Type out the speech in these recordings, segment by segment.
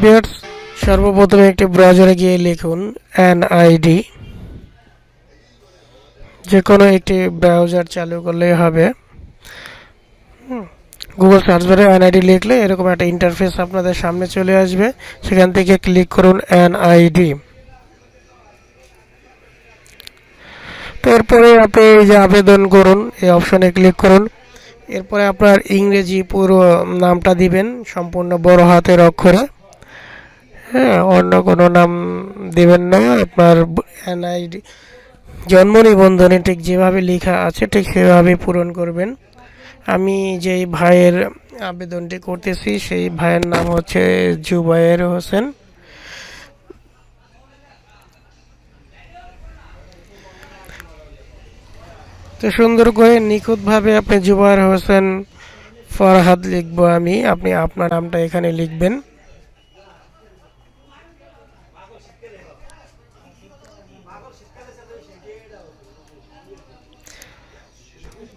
Viewers, সর্বপ্রথমে একটি ব্রাউজারে গিয়ে লিখুন NID। যে কোনো একটি ব্রাউজার চালু করলেই হবে। গুগল সার্চ বারে NID লিখলে এরকম একটা ইন্টারফেস আপনাদের সামনে চলে আসবে। সেখান থেকে ক্লিক করুন NID। তো এরপরে আপনি এই যে আবেদন করুন এই অপশনে ক্লিক করুন। এরপরে আপনার ইংরেজি পুরো নামটা দিবেন সম্পূর্ণ বড় হাতের অক্ষরে। হ্যাঁ, অন্য কোনো নাম দিবেন না। আপনার NID জন্ম নিবন্ধনে ঠিক যেভাবে লেখা আছে ঠিক সেভাবে পূরণ করবেন। আমি যেই ভাইয়ের আবেদনটি করতেছি সেই ভাইয়ের নাম হচ্ছে জুবায়ের হোসেন। তো সুন্দর করে নিখুঁতভাবে আপনি জুবায়ের হোসেন ফরহাদ লিখবো আমি, আপনি আপনার নামটা এখানে লিখবেন।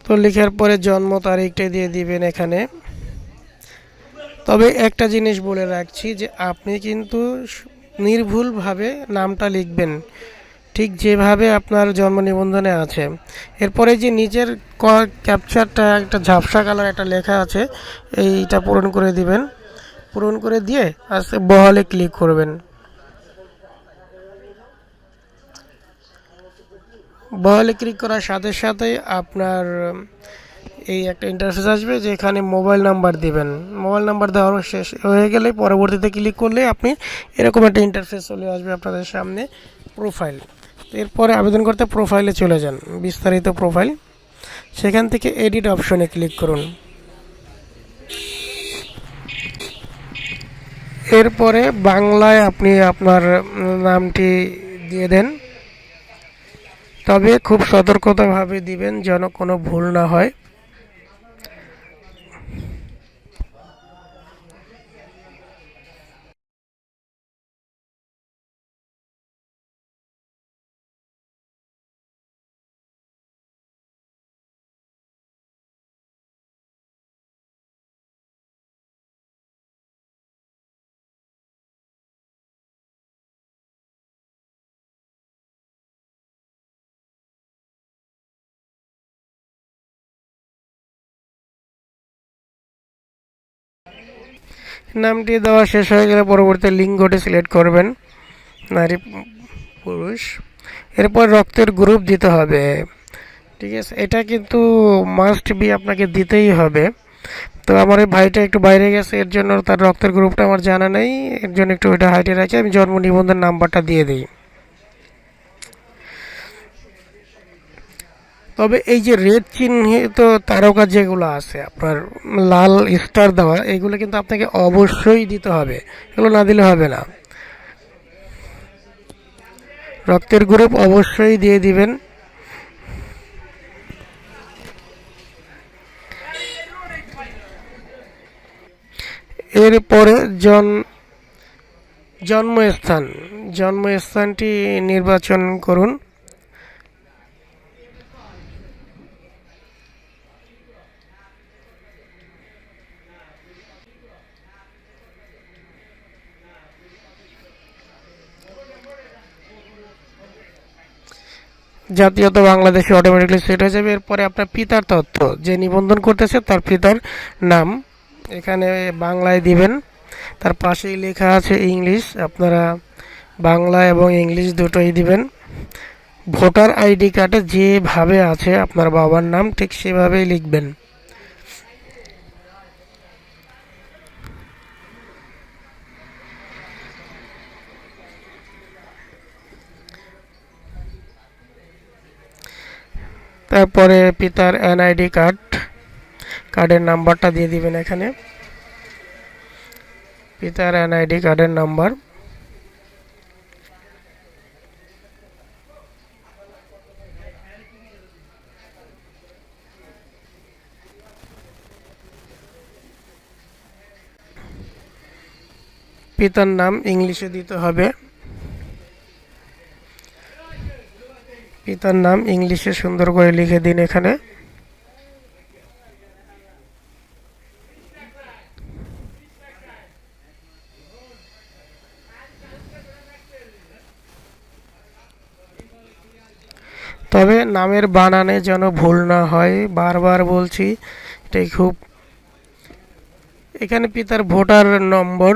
তো লেখার পরে জন্ম তারিখটা দিয়ে দিবেন এখানে। তবে একটা জিনিস বলে রাখছি যে আপনি কিন্তু নির্ভুলভাবে নামটা লিখবেন ঠিক যেভাবে আপনার জন্ম নিবন্ধনে আছে। এরপরে যে নিচের ক্যাপচারটা একটা ঝাপসা কালার একটা লেখা আছে এইটা পূরণ করে দিবেন। পূরণ করে দিয়ে আস্তে বহালে ক্লিক করবেন। বহালে ক্লিক করার সাথে সাথে আপনার এই একটা ইন্টারফেস আসবে যেখানে মোবাইল নাম্বার দিবেন। মোবাইল নাম্বার দেওয়ার শেষ হয়ে গেলে পরবর্তীতে ক্লিক করলে আপনি এরকম একটা ইন্টারফেস চলে আসবে আপনাদের সামনে, প্রোফাইল। এরপরে আবেদন করতে প্রোফাইলে চলে যান, বিস্তারিত প্রোফাইল। সেখান থেকে এডিট অপশনে ক্লিক করুন। এরপরে বাংলায় আপনি আপনার নামটি দিয়ে দেন, তবে খুব সতর্কতাভাবে দিবেন যেন কোনো ভুল না হয়। নামটি দেওয়া শেষ হয়ে গেলে পরবর্তী লিঙ্গটি সিলেক্ট করবেন, নারী পুরুষ। এরপর রক্তের গ্রুপ দিতে হবে, ঠিক আছে। এটা কিন্তু মাস্ট বি আপনাকে দিতেই হবে। তো আমার এই ভাইটা একটু বাইরে গেছে, এর জন্য তার রক্তের গ্রুপটা আমার জানা নেই, এর জন্য একটু ওইটা হাইটে রাখি। আমি জন্ম নিবন্ধন নাম্বারটা দিয়ে দিই। তবে এই যে রেড চিহ্নিত তারকা যেগুলো আছে আপনার লাল স্টার দেওয়া, এগুলো কিন্তু আপনাকে অবশ্যই দিতে হবে, এগুলো না দিলে হবে না। রক্তের গ্রুপ অবশ্যই দিয়ে দিবেন। এরপরে জন্মস্থান জন্মস্থানটি নির্বাচন করুন। জাতীয়তা বাংলাদেশে অটোমেটিকলি সেট হয়ে যাবে। এরপরে আপনার পিতার তথ্য, যে নিবন্ধন করতেছে তার পিতার নাম এখানে বাংলায় দিবেন। তার পাশেই লেখা আছে ইংলিশ, আপনারা বাংলা এবং ইংলিশ দুটোই দিবেন। ভোটার আইডি কার্ডে যেভাবে আছে আপনার বাবার নাম ঠিক সেভাবেই লিখবেন। তারপরে পিতার NID কার্ডের নাম্বারটা দিয়ে দিবেন এখানে, পিতার NID কার্ডের নাম্বার। পিতার নাম ইংলিশে দিতে হবে, পিতার নাম ইংলিশে সুন্দর করে লিখে দিন এখানে। তবে নামের বানানে যেন ভুল না হয়, বারবার বলছি, এটাই খুব। এখানে পিতার ভোটার নম্বর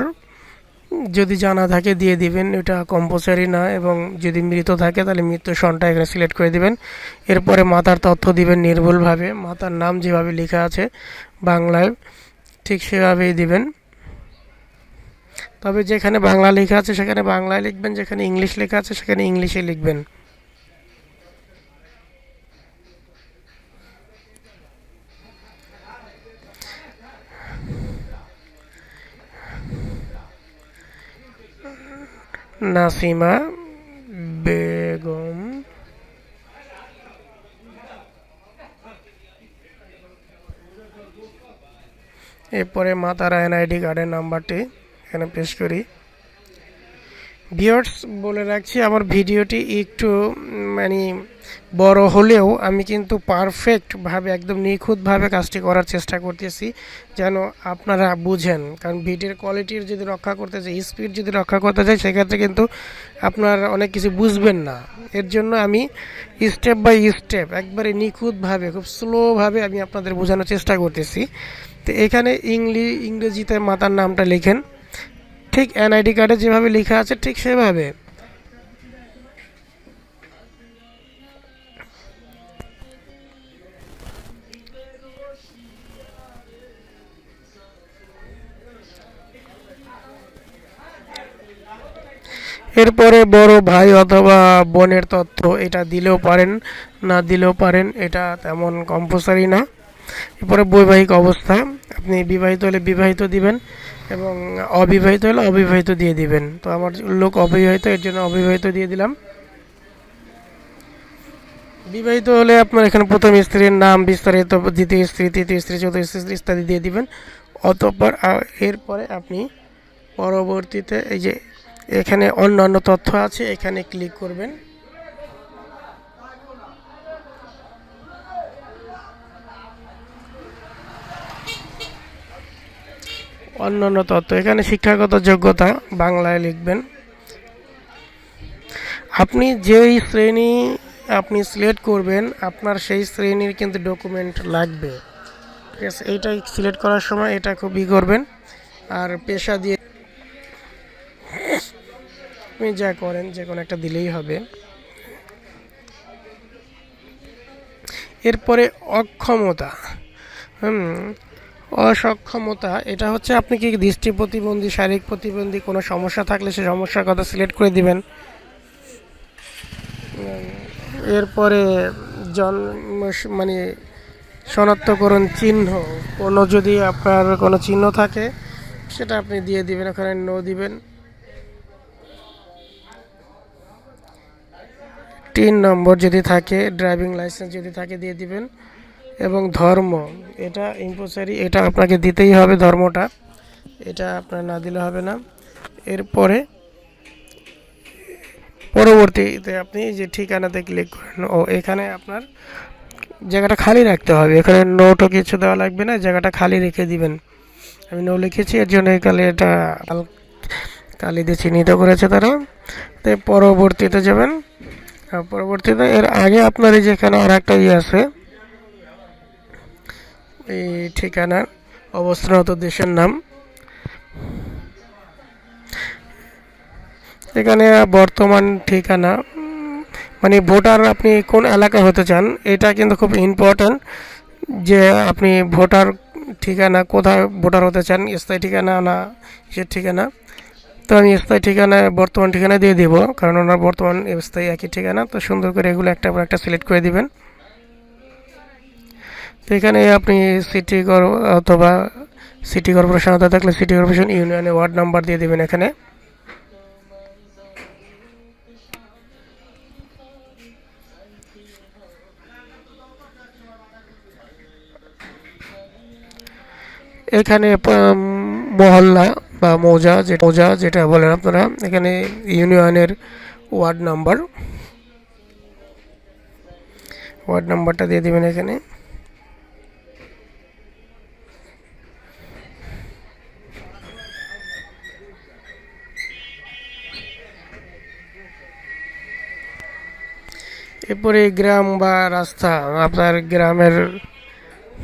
যদি জানা থাকে দিয়ে দিবেন, এটা কম্পালসারি না। এবং যদি মৃত থাকে তাহলে মৃত্যু সনটা এখানে সিলেক্ট করে দিবেন। এরপরে মাতার তথ্য দিবেন নির্ভুলভাবে, মাতার নাম যেভাবে লেখা আছে বাংলায় ঠিক সেভাবেই দিবেন। তবে যেখানে বাংলা লেখা আছে সেখানে বাংলায় লিখবেন, যেখানে ইংলিশ লেখা আছে সেখানে ইংলিশে লিখবেন। নাসিমা বেগম। এরপরে মাতার NID কার্ডের নাম্বারটি এখানে পেশ করি। ভিউয়ার্স, বলে রাখছি আমার ভিডিওটি একটু মানে বড় হলেও আমি কিন্তু পারফেক্টভাবে একদম নিখুঁতভাবে কাজটি করার চেষ্টা করতেছি যেন আপনারা বুঝেন। কারণ ভিডিওর কোয়ালিটির যদি রক্ষা করতে চাই, স্পিড যদি রক্ষা করতে চাই, সেক্ষেত্রে কিন্তু আপনার অনেক কিছু বুঝবেন না। এর জন্য আমি স্টেপ বাই স্টেপ একবারে নিখুঁতভাবে খুব স্লোভাবে আমি আপনাদের বোঝানোর চেষ্টা করতেছি। তো এখানে ইংরেজিতে মাতার নামটা লিখেন, ঠিক NID কার্ডে যেভাবে লেখা আছে ঠিক সেভাবে। এরপরে বড় ভাই অথবা বোনের তথ্য এটা দিলেও পারেন, না দিলেও পারেন, এটা তেমন কম্পালসারি না। এরপরে বৈবাহিক অবস্থা, আপনি বিবাহিত হলে বিবাহিত দিবেন এবং অবিবাহিত হলে অবিবাহিত দিয়ে দিবেন। তো আমার লোক অবিবাহিত, এর জন্য অবিবাহিত দিয়ে দিলাম। বিবাহিত হলে আপনার এখানে প্রথম স্ত্রীর নাম বিস্তারিত, দ্বিতীয় স্ত্রী, তৃতীয় স্ত্রী, চতুর্থ স্ত্রী ইত্যাদি দিয়ে দিবেন। অতঃপর এরপরে আপনি পরবর্তীতে এই যে এখানে অন্যান্য তথ্য আছে, এখানে ক্লিক করবেন। অন্যান্য তথ্য, এখানে শিক্ষাগত যোগ্যতা বাংলায় লিখবেন। আপনি যেই শ্রেণী আপনি সিলেক্ট করবেন আপনার সেই শ্রেণীর কিন্তু ডকুমেন্ট লাগবে, ঠিক আছে? এইটাই সিলেক্ট করার সময় এটা খুবই করবেন। আর পেশা দিয়ে আপনি যা করেন যে কোনো একটা দিলেই হবে। এরপরে অক্ষমতা, অসক্ষমতা, এটা হচ্ছে আপনি কি দৃষ্টি প্রতিবন্ধী, শারীরিক প্রতিবন্ধী, কোনো সমস্যা থাকলে সেই সমস্যার কথা সিলেক্ট করে দিবেন। এরপরে জন মানে শনাক্তকরণ চিহ্ন, কোনো যদি আপনার কোনো চিহ্ন থাকে সেটা আপনি দিয়ে দিবেন, ওখানে নো দিবেন। 3 নম্বর যদি থাকে, ড্রাইভিং লাইসেন্স যদি থাকে দিয়ে দিবেন। এবং ধর্ম, এটা ইম্পোসারি, এটা আপনাকে দিতেই হবে ধর্মটা, এটা আপনার না দিলে হবে না। এরপরে পরবর্তীতে আপনি যে ঠিকানাতে ক্লিক করেন, এখানে আপনার জায়গাটা খালি রাখতে হবে, এখানে নোটও কিছু দেওয়া লাগবে না, জায়গাটা খালি রেখে দিবেন। আমি নো লিখেছি, এর জন্য এখানে এটা কালি দিয়ে চিহ্নিত করেছে তারা। তো পরবর্তীতে যাবেন। পরবর্তীতে এর আগে আপনার এই যেখানে আর একটা আছে, এই ঠিকানার অবস্থানরত দেশের নাম, এখানে বর্তমান ঠিকানা মানে ভোটার আপনি কোন এলাকায় হতে চান, এটা কিন্তু খুব ইম্পর্ট্যান্ট যে আপনি ভোটার ঠিকানা কোথায় ভোটার হতে চান, স্থায়ী ঠিকানা না সে ঠিকানা। তো আমি স্থায়ী ঠিকানায় বর্তমান ঠিকানা দিয়ে দিব, কারণ ওনার বর্তমান স্থায়ী একই ঠিকানা। তো সুন্দর করে এগুলো একটা পর একটা সিলেক্ট করে দিবেন। তো এখানে আপনি সিটি অথবা সিটি কর্পোরেশন হতে থাকলে সিটি কর্পোরেশন, ইউনিয়নে ওয়ার্ড নাম্বার দিয়ে দেবেন এখানে। এখানে মহল্লা বা মৌজা যেটা বলেন আপনারা, এখানে ইউনিয়নের ওয়ার্ড নাম্বারটা দিয়ে দেবেন এখানে। এরপরে গ্রাম বা রাস্তা, আপনার গ্রামের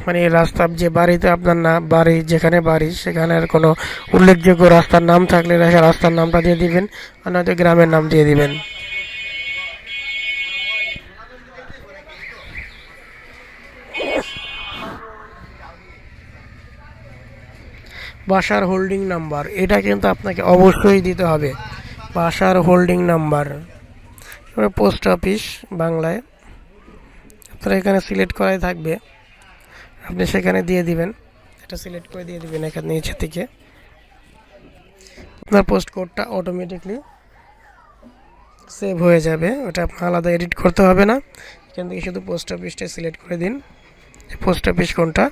মানে রাস্তা যে বাড়িতে আপনার বাড়ি যেখানে বাড়ি সেখানের কোনো উল্লেখযোগ্য রাস্তার নাম থাকলে রাস্তার নামটা দিয়ে দিবেন, আর নয়তো গ্রামের নাম দিয়ে দিবেন। বাসার হোল্ডিং নাম্বার, এটা কিন্তু আপনাকে অবশ্যই দিতে হবে। বাসার হোল্ডিং নাম্বার, পোস্ট অফিস বাংলায় আপনার এখানে সিলেক্ট করাই থাকবে, আপনি সেখানে দিয়ে দিবেন। এটা সিলেক্ট করে দিয়ে দিবেন এখানে নিচে থেকে। আপনার পোস্ট কোডটা অটোমেটিকলি সেভ হয়ে যাবে, ওটা আপনার আলাদা এডিট করতে হবে না। এখান থেকে শুধু পোস্ট অফিসটা সিলেক্ট করে দিন, পোস্ট অফিস কোনটা।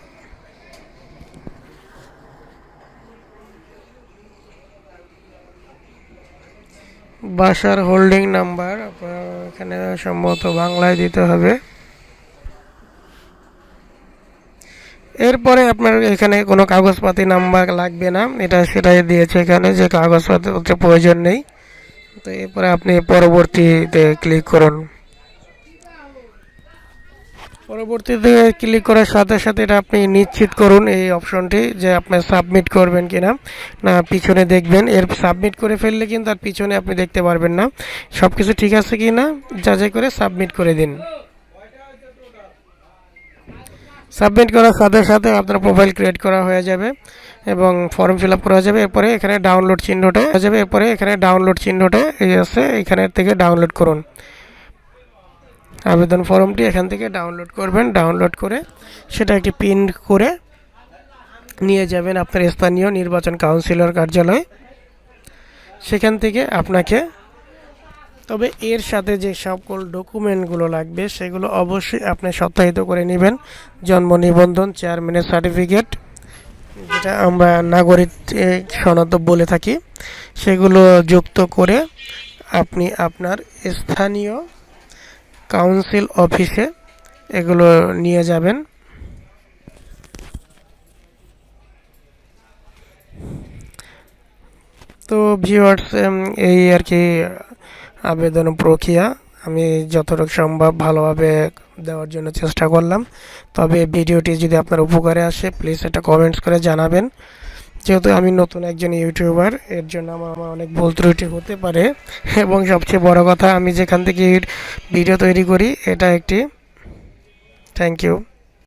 বাসার হোল্ডিং নাম্বার আপনার এখানে সম্ভবত বাংলায় দিতে হবে। এরপরে আপনার এখানে কোনো কাগজপাতি নাম্বার লাগবে না, এটা সেটাই দিয়েছে এখানে যে কাগজপত্র প্রয়োজন নেই। তো এরপরে আপনি পরবর্তীতে ক্লিক করুন। পরবর্তীতে ক্লিক করার সাথে সাথে এটা আপনি নিশ্চিত করুন এই অপশনটি যে আপনি সাবমিট করবেন কিনা, না পিছনে দেখবেন। এর সাবমিট করে ফেললে কিন্তু আর পিছনে আপনি দেখতে পারবেন না। সব কিছু ঠিক আছে কি না যাচাই করে সাবমিট করে দিন। সাবমিট করার সাথে সাথে আপনার প্রোফাইল ক্রিয়েট করা হয়ে যাবে এবং ফর্ম ফিল আপ করা হয়ে যাবে। এরপরে এখানে ডাউনলোড চিহ্নটা এই আছে, এখানে থেকে ডাউনলোড করুন। আবেদন ফর্মটি এখান থেকে ডাউনলোড করবেন, ডাউনলোড করে সেটা একটি প্রিন্ট করে নিয়ে যাবেন আপনার স্থানীয় নির্বাচন কাউন্সিলর কার্যালয়। সেখান থেকে আপনাকে, তবে এর সাথে যে সকল ডকুমেন্টগুলো লাগবে সেগুলো অবশ্যই আপনি সত্যায়িত করে নেবেন। জন্ম নিবন্ধন, চেয়ারম্যানের সার্টিফিকেট, যেটা আমরা নাগরিক সনদ বলে থাকি, সেগুলো যুক্ত করে আপনি আপনার স্থানীয় কাউন্সিল অফিসে এগুলো নিয়ে যাবেন। তো ভিউয়ার্স, এই আর কি আবেদন প্রক্রিয়া। আমি যতটুকু সম্ভব ভালোভাবে দেওয়ার জন্য চেষ্টা করলাম। তবে ভিডিওটি যদি আপনার উপকারে আসে প্লিজ এটা কমেন্টস করে জানাবেন। যেহেতু আমি নতুন একজন ইউটিউবার, এর জন্য আমার অনেক ভুল ত্রুটি হতে পারে, এবং সবচেয়ে বড় কথা আমি যেখান থেকে ভিডিও তৈরি করি এটা একটি থ্যাংক ইউ।